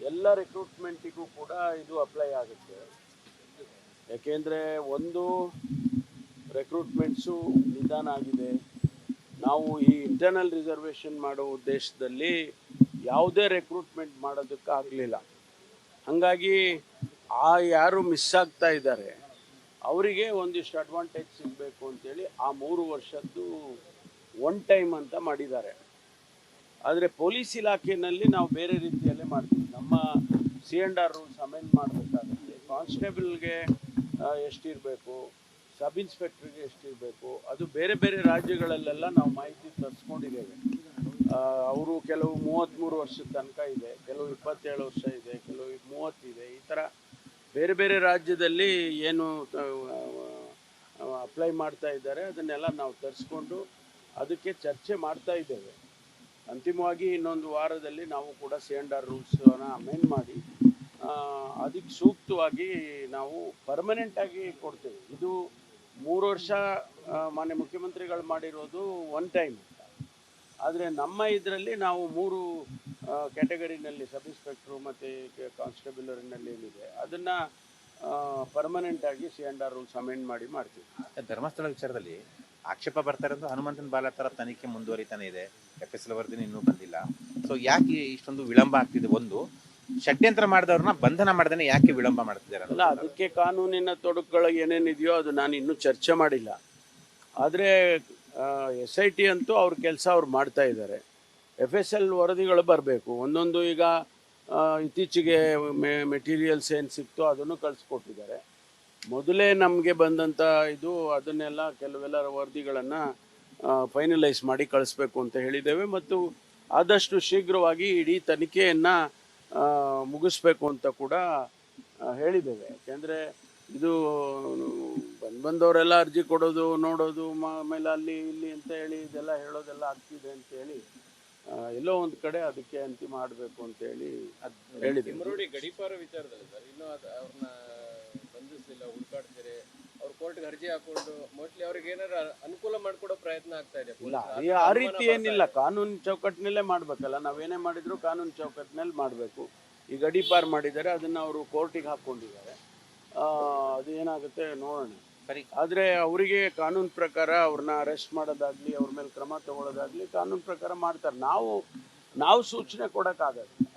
ಎಲ್ಲ ರಿಕ್ರೂಟ್ಮೆಂಟಿಗೂ ಕೂಡ ಇದು ಅಪ್ಲೈ ಆಗುತ್ತೆ. ಯಾಕೆಂದರೆ ಒಂದು ರಿಕ್ರೂಟ್ಮೆಂಟ್ಸು ನಿಧಾನ ಆಗಿದೆ. ನಾವು ಈ ಇಂಟರ್ನಲ್ ರಿಸರ್ವೇಷನ್ ಮಾಡೋ ಉದ್ದೇಶದಲ್ಲಿ ಯಾವುದೇ ರಿಕ್ರೂಟ್ಮೆಂಟ್ ಮಾಡೋದಕ್ಕಾಗಲಿಲ್ಲ. ಹಾಗಾಗಿ ಯಾರು ಮಿಸ್ ಆಗ್ತಾ ಇದ್ದಾರೆ ಅವರಿಗೆ ಒಂದಿಷ್ಟು ಅಡ್ವಾಂಟೇಜ್ ಸಿಗಬೇಕು ಅಂತೇಳಿ ಆ 3 ವರ್ಷದ್ದು ಒನ್ ಟೈಮ್ ಅಂತ ಮಾಡಿದ್ದಾರೆ. ಆದರೆ ಪೊಲೀಸ್ ಇಲಾಖೆಯಲ್ಲಿ ನಾವು ಬೇರೆ ರೀತಿಯಲ್ಲೇ ಮಾಡ್ತೀವಿ. ನಮ್ಮ C&R ರೂಲ್ಸ್ ಅಮೆಂಡ್ ಮಾಡಬೇಕಾಗುತ್ತೆ. ಕಾನ್ಸ್ಟೇಬಲ್ಗೆ ಎಷ್ಟಿರಬೇಕು, ಸಬ್ ಇನ್ಸ್ಪೆಕ್ಟ್ರಿಗೆ ಎಷ್ಟಿರಬೇಕು, ಅದು ಬೇರೆ ಬೇರೆ ರಾಜ್ಯಗಳಲ್ಲೆಲ್ಲ ನಾವು ಮಾಹಿತಿ ತರಿಸ್ಕೊಂಡಿದ್ದೇವೆ. ಅವರು ಕೆಲವು 33 ವರ್ಷದ ತನಕ ಇದೆ, ಕೆಲವು 27 ವರ್ಷ ಇದೆ, ಕೆಲವು 30 ಇದೆ. ಈ ಥರ ಬೇರೆ ಬೇರೆ ರಾಜ್ಯದಲ್ಲಿ ಏನು ಅಪ್ಲೈ ಮಾಡ್ತಾ ಇದ್ದಾರೆ ಅದನ್ನೆಲ್ಲ ನಾವು ತರಿಸ್ಕೊಂಡು ಅದಕ್ಕೆ ಚರ್ಚೆ ಮಾಡ್ತಾ ಇದ್ದೇವೆ. ಅಂತಿಮವಾಗಿ ಇನ್ನೊಂದು ವಾರದಲ್ಲಿ ನಾವು ಕೂಡ C&R ರೂಲ್ಸನ್ನು ಅಮೆಂಡ್ ಮಾಡಿ ಅದಕ್ಕೆ ಸೂಕ್ತವಾಗಿ ನಾವು ಪರ್ಮನೆಂಟಾಗಿ ಕೊಡ್ತೇವೆ. ಇದು 3 ವರ್ಷ ಮಾನ್ಯ ಮುಖ್ಯಮಂತ್ರಿಗಳು ಮಾಡಿರೋದು ಒನ್ ಟೈಮ್. ಆದರೆ ನಮ್ಮ ಇದರಲ್ಲಿ ನಾವು 3 ಕ್ಯಾಟಗರಿನಲ್ಲಿ ಸಬ್ ಇನ್ಸ್ಪೆಕ್ಟ್ರು ಮತ್ತು ಕಾನ್ಸ್ಟೇಬಲರ್ನಲ್ಲಿ ಏನಿದೆ ಅದನ್ನು ಪರ್ಮನೆಂಟಾಗಿ C&R ರೂಲ್ಸ್ ಅಮೆಂಡ್ ಮಾಡಿ ಮಾಡ್ತೀವಿ. ಧರ್ಮಸ್ಥಳ ವಿಚಾರದಲ್ಲಿ ಆಕ್ಷೇಪ ಬರ್ತಾ ಇರೋದು ಹನುಮಂತನ ಬಾಲ ಥರ ತನಿಖೆ ಮುಂದುವರಿತಾನೆ ಇದೆ. FSL ವರದಿನೂ ಇನ್ನೂ ಬಂದಿಲ್ಲ. ಸೊ ಯಾಕೆ ಇಷ್ಟೊಂದು ವಿಳಂಬ ಆಗ್ತಿದೆ? ಒಂದು ಷಡ್ಯಂತ್ರ ಮಾಡಿದವ್ರನ್ನ ಬಂಧನ ಮಾಡ್ದೇನೆ ಯಾಕೆ ವಿಳಂಬ ಮಾಡ್ತಿದ್ದಾರೆ? ಅಲ್ಲ, ಅದಕ್ಕೆ ಕಾನೂನಿನ ತೊಡಕುಗಳು ಏನೇನಿದೆಯೋ ಅದು ನಾನು ಇನ್ನೂ ಚರ್ಚೆ ಮಾಡಿಲ್ಲ. ಆದರೆ SIT ಅಂತೂ ಅವ್ರ ಕೆಲಸ ಅವ್ರು ಮಾಡ್ತಾ ಇದ್ದಾರೆ. FSL ವರದಿಗಳು ಬರಬೇಕು ಒಂದೊಂದು. ಈಗ ಇತ್ತೀಚೆಗೆ ಮೆಟೀರಿಯಲ್ಸ್ ಏನು ಸಿಕ್ತೋ ಅದನ್ನು ಕಳಿಸ್ಕೊಟ್ಟಿದ್ದಾರೆ. ಮೊದಲೇ ನಮಗೆ ಬಂದಂಥ ಅದನ್ನೆಲ್ಲ ಕೆಲವೆಲ್ಲ ವರದಿಗಳನ್ನು ಫೈನಲೈಸ್ ಮಾಡಿ ಕಳಿಸ್ಬೇಕು ಅಂತ ಹೇಳಿದ್ದೇವೆ. ಮತ್ತು ಆದಷ್ಟು ಶೀಘ್ರವಾಗಿ ಇಡೀ ತನಿಖೆಯನ್ನು ಮುಗಿಸ್ಬೇಕು ಅಂತ ಕೂಡ ಹೇಳಿದ್ದೇವೆ. ಯಾಕೆಂದರೆ ಇದು ಬಂದವರೆಲ್ಲ ಅರ್ಜಿ ಕೊಡೋದು, ನೋಡೋದು, ಆಮೇಲೆ ಅಲ್ಲಿ ಇಲ್ಲಿ ಅಂತ ಹೇಳಿ ಇದೆಲ್ಲ ಹೇಳೋದೆಲ್ಲ ಆಗ್ತಿದೆ ಅಂತೇಳಿ ಎಲ್ಲೋ ಒಂದು ಕಡೆ ಅದಕ್ಕೆ ಅಂತಿಮ ಮಾಡಬೇಕು ಅಂತೇಳಿ ಹೇಳಿದ್ದೀವಿ. ಗಡೀಪಾರ ವಿಚಾರದಲ್ಲಿ ಸರ್ ಇನ್ನೂ ಅವ್ರನ್ನ ಬಂಧಿಸಲಿಲ್ಲ, ಹುಡುಕಾಡ್ತಾರೆ. ಅವ್ರು ಕೋರ್ಟ್ಗೆ ಅರ್ಜಿ ಹಾಕೊಂಡು ಮೋಸ್ಟ್ಲಿ ಅವ್ರಿಗೆ ಏನಾರ ಅನುಕೂಲ ಮಾಡಿಕೊಡೋ ಪ್ರಯತ್ನ ಆಗ್ತಾ ಇದೆ. ಇಲ್ಲ, ಆ ರೀತಿ ಏನಿಲ್ಲ. ಕಾನೂನು ಚೌಕಟ್ಟಿನಲ್ಲೇ ಮಾಡಬೇಕಲ್ಲ. ನಾವೇನೇ ಮಾಡಿದ್ರು ಕಾನೂನು ಚೌಕಟ್ಟಿನಲ್ಲಿ ಮಾಡಬೇಕು. ಈ ಗಡೀಪಾರು ಮಾಡಿದ್ದಾರೆ, ಅದನ್ನು ಅವರು ಕೋರ್ಟಿಗೆ ಹಾಕ್ಕೊಂಡಿದ್ದಾರೆ. ಅದು ಏನಾಗುತ್ತೆ ನೋಡೋಣ. ಸರಿ. ಆದರೆ ಅವರಿಗೆ ಕಾನೂನು ಪ್ರಕಾರ ಅವ್ರನ್ನ ಅರೆಸ್ಟ್ ಮಾಡೋದಾಗಲಿ, ಅವ್ರ ಮೇಲೆ ಕ್ರಮ ತಗೊಳ್ಳೋದಾಗಲಿ ಕಾನೂನು ಪ್ರಕಾರ ಮಾಡ್ತಾರೆ. ನಾವು ಸೂಚನೆ ಕೊಡೋಕ್ಕಾಗೋದಿಲ್ಲ.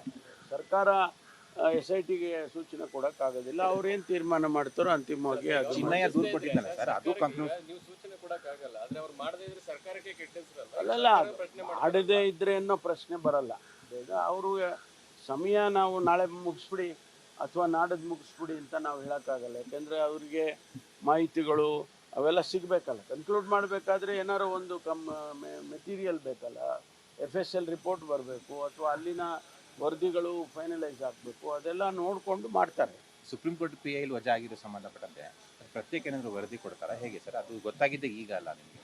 ಸರ್ಕಾರ SITಗೆ ಸೂಚನೆ ಕೊಡೋಕ್ಕಾಗೋದಿಲ್ಲ. ಅವ್ರೇನು ತೀರ್ಮಾನ ಮಾಡ್ತಾರೋ ಅಂತಿಮವಾಗಿ ಚಿನ್ನಯ್ಯ ದೂರು ಕೊಟ್ಟಿದ್ದಾನೆ ಸರ್, ಅದು ನೀವು ಸೂಚನೆ ಕೊಡೋಕ್ಕಾಗಲ್ಲ. ಆದರೆ ಅವ್ರು ಮಾಡದೇ ಇದ್ರೆ ಸರ್ಕಾರಕ್ಕೆ ಕೆಟ್ಟ ಹೆಸರಲ್ಲ. ಅಲ್ಲಲ್ಲ, ಮಾಡದೇ ಇದ್ರೆ ಅನ್ನೋ ಪ್ರಶ್ನೆ ಬರಲ್ಲ. ಬೇಗ ಅವರು ಸಮಯ ನಾವು ನಾಳೆ ಮುಗಿಸ್ಬಿಡಿ ಅಥವಾ ನಾಡದ್ದು ಮುಗಿಸ್ಬಿಡಿ ಅಂತ ನಾವು ಹೇಳೋಕ್ಕಾಗಲ್ಲ. ಯಾಕೆಂದರೆ ಅವರಿಗೆ ಮಾಹಿತಿಗಳು ಅವೆಲ್ಲ ಸಿಗಬೇಕಲ್ಲ. ಕನ್ಕ್ಲೂಡ್ ಮಾಡಬೇಕಾದ್ರೆ ಏನಾರು ಒಂದು ಮೆಟೀರಿಯಲ್ ಬೇಕಲ್ಲ. FSL ರಿಪೋರ್ಟ್ ಬರಬೇಕು ಅಥವಾ ಅಲ್ಲಿನ ವರದಿಗಳು ಫೈನಲೈಸ್ ಆಗಬೇಕು. ಅದೆಲ್ಲ ನೋಡಿಕೊಂಡು ಮಾಡ್ತಾರೆ. ಸುಪ್ರೀಂ ಕೋರ್ಟ್ PI ವಜಾ ಆಗಿರೋ ಸಂಬಂಧಪಟ್ಟಂತೆ ಪ್ರತ್ಯೇಕ ಏನಾದರೂ ವರದಿ ಕೊಡ್ತಾರಾ ಹೇಗೆ ಸರ್? ಅದು ಗೊತ್ತಾಗಿದ್ದೆ ಈಗ ಅಲ್ಲ ನಿಮಗೆ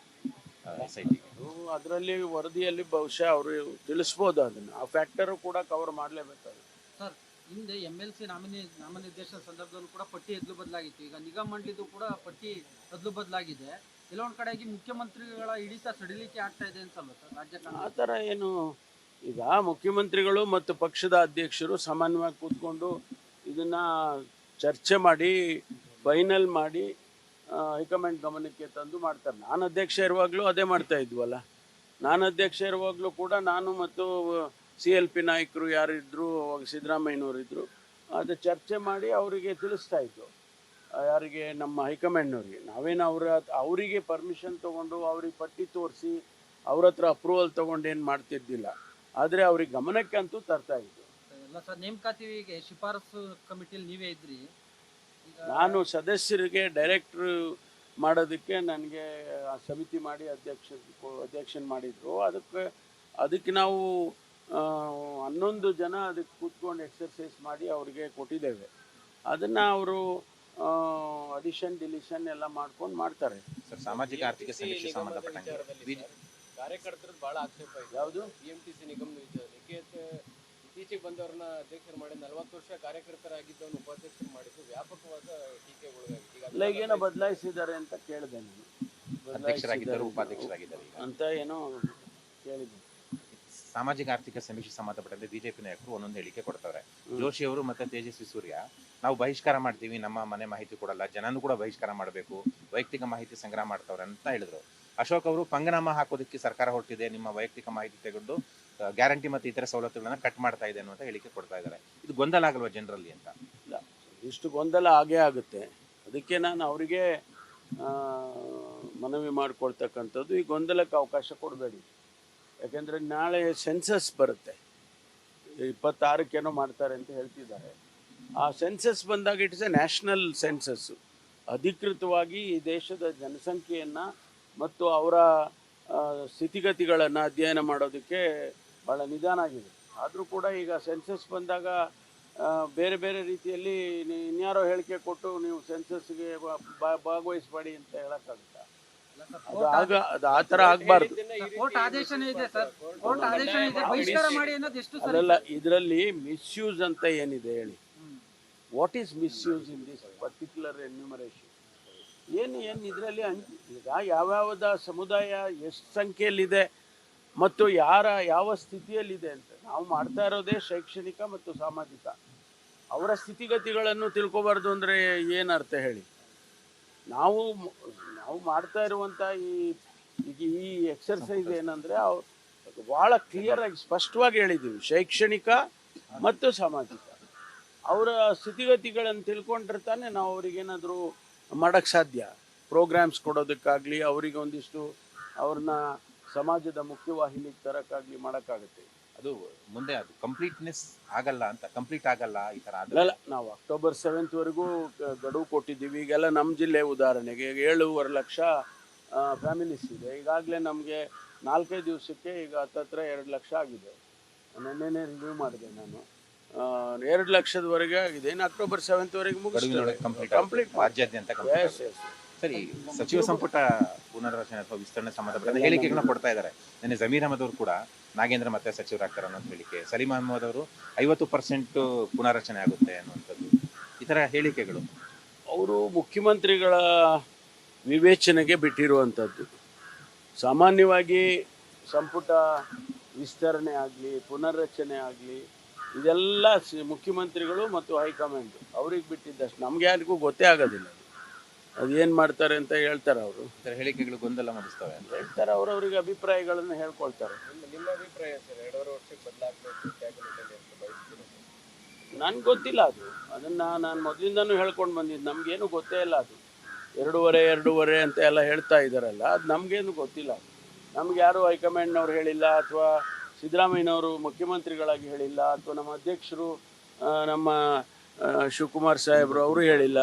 SITಗೆ? ಅದರಲ್ಲಿ ವರದಿಯಲ್ಲಿ ಬಹುಶಃ ಅವರು ತಿಳಿಸ್ಬೋದು. ಅದನ್ನು ಆ ಫ್ಯಾಕ್ಟರು ಕೂಡ ಕವರ್ ಮಾಡಲೇಬೇಕಾಗುತ್ತೆ. ಸರ್, ಹಿಂದೆ MLC ನಾಮನಿರ್ದೇಶನ ಸಂದರ್ಭದಲ್ಲೂ ಕೂಡ ಪಟ್ಟಿ ಎದ್ಲು ಬದಲಾಗಿತ್ತು. ಈಗ ನಿಗಮ ಮಂಡಳಿದು ಕೂಡ ಪಟ್ಟಿ ಎದ್ಲು ಬದಲಾಗಿದೆ. ಕೆಲವೊಂದು ಕಡೆಗೆ ಮುಖ್ಯಮಂತ್ರಿಗಳ ಹಿಡಿತ ಸಡಿಲಿಕೆ ಆಗ್ತಾ ಇದೆ ಅನ್ಸಲ್ವ ಸರ್ ರಾಜ್ಯ? ಆ ಥರ ಏನು, ಈಗ ಮುಖ್ಯಮಂತ್ರಿಗಳು ಮತ್ತು ಪಕ್ಷದ ಅಧ್ಯಕ್ಷರು ಸಾಮಾನ್ಯವಾಗಿ ಕೂತ್ಕೊಂಡು ಇದನ್ನು ಚರ್ಚೆ ಮಾಡಿ ಫೈನಲ್ ಮಾಡಿ ಹೈಕಮಾಂಡ್ ಗಮನಕ್ಕೆ ತಂದು ಮಾಡ್ತಾರೆ. ನಾನು ಅಧ್ಯಕ್ಷ ಇರುವಾಗಲೂ ಅದೇ ಮಾಡ್ತಾ ಇದ್ವಲ್ಲ. ನಾನು ಅಧ್ಯಕ್ಷ ಇರುವಾಗಲೂ ಕೂಡ ನಾನು ಮತ್ತು CLP ನಾಯಕರು ಯಾರಿದ್ರು, ಸಿದ್ದರಾಮಯ್ಯನವರಿದ್ದರು, ಅದು ಚರ್ಚೆ ಮಾಡಿ ಅವರಿಗೆ ತಿಳಿಸ್ತಾ ಇದ್ದು. ಯಾರಿಗೆ? ನಮ್ಮ ಹೈಕಮಾಂಡ್ನವ್ರಿಗೆ. ನಾವೇನು ಅವರಿಗೆ ಪರ್ಮಿಷನ್ ತೊಗೊಂಡು ಅವ್ರಿಗೆ ಪಟ್ಟಿ ತೋರಿಸಿ ಅವ್ರ ಹತ್ರ ಅಪ್ರೂವಲ್ ತೊಗೊಂಡು ಏನು ಮಾಡ್ತಿದ್ದಿಲ್ಲ. ಆದರೆ ಅವ್ರಿಗೆ ಗಮನಕ್ಕೆ ಅಂತೂ ತರ್ತಾ ಇದ್ದು. ಎಲ್ಲ ಸರ್, ನೇಮಕಾತಿಗೆ ಶಿಫಾರಸು ಕಮಿಟಿಯಲ್ಲಿ ನೀವೇ ಇದ್ರಿ. ನಾನು ಸದಸ್ಯರಿಗೆ ಡೈರೆಕ್ಟ್ರು ಮಾಡೋದಕ್ಕೆ ನನಗೆ ಆ ಸಮಿತಿ ಮಾಡಿ ಅಧ್ಯಕ್ಷನ್ ಮಾಡಿದರು. ಅದಕ್ಕೆ ನಾವು 11 ಜನ ಅದಕ್ಕೆ ಕೂತ್ಕೊಂಡು ಎಕ್ಸರ್ಸೈಸ್ ಮಾಡಿ ಅವ್ರಿಗೆ ಕೊಟ್ಟಿದ್ದೇವೆ. ಅದನ್ನು ಅವರು ಅಡಿಷನ್ ಡಿಲಿಷನ್ ಎಲ್ಲ ಮಾಡ್ಕೊಂಡು ಮಾಡ್ತಾರೆ. ಸರ್, ಸಾಮಾಜಿಕ ಆರ್ಥಿಕ ಸಮೀಕ್ಷೆ ಸಂಬಂಧಪಟ್ಟಂಗೆ ಕಾರ್ಯಕರ್ತರದ್ದು ಭಾಳ ಆಕ್ಷೇಪ ಇದೆ. ಯಾವುದು? BMTC ನಿಗಮದ ವಿಚಾರಕ್ಕೆ ಇತ್ತೀಚೆಗೆ ಬಂದವ್ರನ್ನ ಅಧ್ಯಕ್ಷರು ಮಾಡಿ 40 ವರ್ಷ ಕಾರ್ಯಕರ್ತರಾಗಿದ್ದವನು ಉಪಾಧ್ಯಕ್ಷರು ಮಾಡಿದ್ದು ವ್ಯಾಪಕವಾದ ಟೀಕೆಗೊಳಗಾಗಿದೆ. ಈಗ ಏನೋ ಬದಲಾಯಿಸಿದ್ದಾರೆ ಅಂತ ಕೇಳಿದೆ ನಾನು. ಅಧ್ಯಕ್ಷರಾಗಿದ್ದರು, ಉಪಾಧ್ಯಕ್ಷರಾಗಿದ್ದಾರೆ ಅಂತ ಏನೋ ಕೇಳಿದ್ದೆ. ಸಾಮಾಜಿಕ ಆರ್ಥಿಕ ಸಮೀಕ್ಷೆ ಸಂಬಂಧಪಟ್ಟಂತೆ ಬಿಜೆಪಿ ನಾಯಕರು ಒಂದೊಂದು ಹೇಳಿಕೆ ಕೊಡ್ತಾರೆ. ಜೋಶಿ ಅವರು ಮತ್ತೆ ತೇಜಸ್ವಿ ಸೂರ್ಯ ನಾವು ಬಹಿಷ್ಕಾರ ಮಾಡ್ತೀವಿ, ನಮ್ಮ ಮನೆ ಮಾಹಿತಿ ಕೊಡಲ್ಲ, ಜನನು ಕೂಡ ಬಹಿಷ್ಕಾರ ಮಾಡಬೇಕು, ವೈಯಕ್ತಿಕ ಮಾಹಿತಿ ಸಂಗ್ರಹ ಮಾಡ್ತಾವ್ರೆ ಅಂತ ಹೇಳಿದ್ರು. ಅಶೋಕ್ ಅವರು ಪಂಗನಾಮ ಹಾಕೋದಕ್ಕೆ ಸರ್ಕಾರ ಹೊರಟಿದೆ, ನಿಮ್ಮ ವೈಯಕ್ತಿಕ ಮಾಹಿತಿ ತೆಗೆದು ಗ್ಯಾರಂಟಿ ಮತ್ತು ಇತರ ಸವಲತ್ತುಗಳನ್ನ ಕಟ್ ಮಾಡ್ತಾ ಇದೆ ಅನ್ನುವಂತ ಹೇಳಿಕೆ ಕೊಡ್ತಾ ಇದ್ದಾರೆ. ಇದು ಗೊಂದಲ ಆಗಲ್ವಾ ಜನರಲ್ಲಿ ಅಂತ? ಇಲ್ಲ, ಇಷ್ಟು ಗೊಂದಲ ಆಗೇ ಆಗುತ್ತೆ. ಅದಕ್ಕೆ ನಾನು ಅವರಿಗೆ ಮನವಿ ಮಾಡಿಕೊಳ್ತಕ್ಕಂಥದ್ದು, ಈ ಗೊಂದಲಕ್ಕೆ ಅವಕಾಶ ಕೊಡಬೇಡಿ. ಯಾಕೆಂದರೆ ನಾಳೆ ಸೆನ್ಸಸ್ ಬರುತ್ತೆ, 26ಕ್ಕೇನೋ ಮಾಡ್ತಾರೆ ಅಂತ ಹೇಳ್ತಿದ್ದಾರೆ. ಆ ಸೆನ್ಸಸ್ ಬಂದಾಗ ಇಟ್ಸ್ ಎ ನ್ಯಾಷನಲ್ ಸೆನ್ಸಸ್ಸು. ಅಧಿಕೃತವಾಗಿ ಈ ದೇಶದ ಜನಸಂಖ್ಯೆಯನ್ನು ಮತ್ತು ಅವರ ಸ್ಥಿತಿಗತಿಗಳನ್ನು ಅಧ್ಯಯನ ಮಾಡೋದಕ್ಕೆ ಭಾಳ ನಿಧಾನ ಆಗಿದೆ. ಆದರೂ ಕೂಡ ಈಗ ಸೆನ್ಸಸ್ ಬಂದಾಗ ಬೇರೆ ಬೇರೆ ರೀತಿಯಲ್ಲಿ ಇನ್ಯಾರೋ ಹೇಳಿಕೆ ಕೊಟ್ಟು ನೀವು ಸೆನ್ಸಸ್ಗೆ ಭಾಗವಹಿಸಬೇಡಿ ಅಂತ ಹೇಳೋಕ್ಕಾಗುತ್ತಾ? ಅದು ಆ ಥರ ಆಗಬಾರ್ದು. ಕೋರ್ಟ್ ಆದೇಶನೇ ಇದೆ ಸರ್, ಕೋರ್ಟ್ ಆದೇಶ ಇದೆ, ಬಹಿಷ್ಕಾರ ಮಾಡಿ ಅನ್ನೋದು ಎಷ್ಟು ಸರಿ? ಅದೆಲ್ಲ ಇದರಲ್ಲಿ ಮಿಸ್ಯೂಸ್ ಅಂತ ಏನಿದೆ ಹೇಳಿ? What is misuse in this particular enumeration? ಏನು ಇದರಲ್ಲಿ ಈಗ ಯಾವ್ಯಾವುದ ಸಮುದಾಯ ಎಷ್ಟು ಸಂಖ್ಯೆಯಲ್ಲಿದೆ ಮತ್ತು ಯಾವ ಸ್ಥಿತಿಯಲ್ಲಿದೆ ಅಂತ ನಾವು ಮಾಡ್ತಾ ಇರೋದೇ ಶೈಕ್ಷಣಿಕ ಮತ್ತು ಸಾಮಾಜಿಕ. ಅವರ ಸ್ಥಿತಿಗತಿಗಳನ್ನು ತಿಳ್ಕೊಬಾರ್ದು ಅಂದರೆ ಏನರ್ಥ ಹೇಳಿ? ನಾವು ಮಾಡ್ತಾ ಇರುವಂಥ ಈ ಎಕ್ಸರ್ಸೈಸ್ ಏನಂದರೆ ಭಾಳ ಕ್ಲಿಯರಾಗಿ ಸ್ಪಷ್ಟವಾಗಿ ಹೇಳಿದ್ದೀವಿ, ಶೈಕ್ಷಣಿಕ ಮತ್ತು ಸಾಮಾಜಿಕ ಅವರ ಸ್ಥಿತಿಗತಿಗಳನ್ನು ತಿಳ್ಕೊಂಡ್ರೆ ತಾನೇ ನಾವು ಅವ್ರಿಗೇನಾದರೂ ಮಾಡೋಕ್ಕೆ ಸಾಧ್ಯ. ಪ್ರೋಗ್ರಾಮ್ಸ್ ಕೊಡೋದಕ್ಕಾಗಲಿ, ಅವರಿಗೆ ಒಂದಿಷ್ಟು ಅವ್ರನ್ನ ಸಮಾಜದ ಮುಖ್ಯವಾಹಿನಿಗೆ ತರೋಕ್ಕಾಗಲಿ ಮಾಡೋಕ್ಕಾಗುತ್ತೆ. ಅದು ಮುಂದೆ ಅದು ಕಂಪ್ಲೀಟ್ ಆಗಲ್ಲ ಈ ಥರ ಅಲ್ಲ, ನಾವು ಅಕ್ಟೋಬರ್ 7th ಗಡುವು ಕೊಟ್ಟಿದ್ದೀವಿ. ಈಗೆಲ್ಲ ನಮ್ಮ ಜಿಲ್ಲೆ ಉದಾಹರಣೆಗೆ 7.5 ಲಕ್ಷ ಫ್ಯಾಮಿಲೀಸ್ ಇದೆ. ಈಗಾಗಲೇ ನಮಗೆ 4-5 ದಿವಸಕ್ಕೆ ಈಗ ಹತ್ತತ್ರ 2 ಲಕ್ಷ ಆಗಿದೆ. ನೆನ್ನೆನೇ ರಿವ್ಯೂ ಮಾಡಿದೆ ನಾನು. 2 ಲಕ್ಷದವರೆಗೆ ಆಗಿದೆ. ಇನ್ನು ಅಕ್ಟೋಬರ್ 7th ಮುಗಿಸ್ತಾರೆ ಕಂಪ್ಲೀಟ್ ರಾಜ್ಯಾದ್ಯಂತ. ಸರಿ, ಸಚಿವ ಸಂಪುಟ ಪುನರ್ರಚನೆ ಅಥವಾ ವಿಸ್ತರಣೆ ಸಂಬಂಧಪಟ್ಟ ಹೇಳಿಕೆಗಳನ್ನ ಕೊಡ್ತಾ ಇದ್ದಾರೆ. ನಿನ್ನೆ ಜಮೀರ್ ಅಹಮದ್ ಅವರು ಕೂಡ ನಾಗೇಂದ್ರ ಮತ್ತೆ ಸಚಿವರಾಗ್ತಾರೆ ಅನ್ನೋ ಹೇಳಿಕೆ, ಸಲೀಂ ಅಹಮದ್ ಅವರು 50% ಪುನರ್ರಚನೆ ಆಗುತ್ತೆ ಅನ್ನುವಂಥದ್ದು, ಈ ಥರ ಹೇಳಿಕೆಗಳು ಅವರು ಮುಖ್ಯಮಂತ್ರಿಗಳ ವಿವೇಚನೆಗೆ ಬಿಟ್ಟಿರುವಂಥದ್ದು. ಸಾಮಾನ್ಯವಾಗಿ ಸಂಪುಟ ವಿಸ್ತರಣೆ ಆಗಲಿ ಪುನರ್ರಚನೆ ಆಗಲಿ ಇದೆಲ್ಲ ಮುಖ್ಯಮಂತ್ರಿಗಳು ಮತ್ತು ಹೈಕಮಾಂಡ್ ಅವ್ರಿಗೆ ಬಿಟ್ಟಿದ್ದಷ್ಟು. ನಮ್ಗೆ ಯಾರಿಗೂ ಗೊತ್ತೇ ಆಗೋದಿಲ್ಲ ಅದು ಏನು ಮಾಡ್ತಾರೆ ಅಂತ ಹೇಳ್ತಾರೆ. ಅವರು ಈ ಥರ ಹೇಳಿಕೆಗಳು ಗೊಂದಲ ಮೂಡಿಸ್ತವೆ ಅಂತ ಹೇಳ್ತಾರೆ, ಅವರವ್ರಿಗೆ ಅಭಿಪ್ರಾಯಗಳನ್ನು ಹೇಳ್ಕೊಳ್ತಾರೆ. ನಿಮ್ಮ ಅಭಿಪ್ರಾಯ ಸರ್, 2.5 ವರ್ಷಕ್ಕೆ ಬದಲಾಗಬೇಕು ಕ್ಯಾಬಿನೆಟ್ ಅಂತ ಬಯಸ್ತೀರಾ? ನನಗೆ ಗೊತ್ತಿಲ್ಲ ಅದನ್ನು ನಾನು ಮೊದಲಿಂದನೂ ಹೇಳ್ಕೊಂಡು ಬಂದಿದ್ದು. ನಮಗೇನು ಗೊತ್ತೇ ಇಲ್ಲ ಅದು. 2.5 ಅಂತ ಎಲ್ಲ ಹೇಳ್ತಾ ಇದ್ದಾರಲ್ಲ, ಅದು ನಮಗೇನು ಗೊತ್ತಿಲ್ಲ. ನಮ್ಗೆ ಯಾರು ಹೈಕಮಾಂಡ್ನವ್ರು ಹೇಳಿಲ್ಲ, ಅಥವಾ ಸಿದ್ದರಾಮಯ್ಯನವರು ಮುಖ್ಯಮಂತ್ರಿಗಳಾಗಿ ಹೇಳಿಲ್ಲ, ಅಥವಾ ನಮ್ಮ ಅಧ್ಯಕ್ಷರು ನಮ್ಮ ಶಿವಕುಮಾರ್ ಸಾಹೇಬರು ಅವರು ಹೇಳಿಲ್ಲ.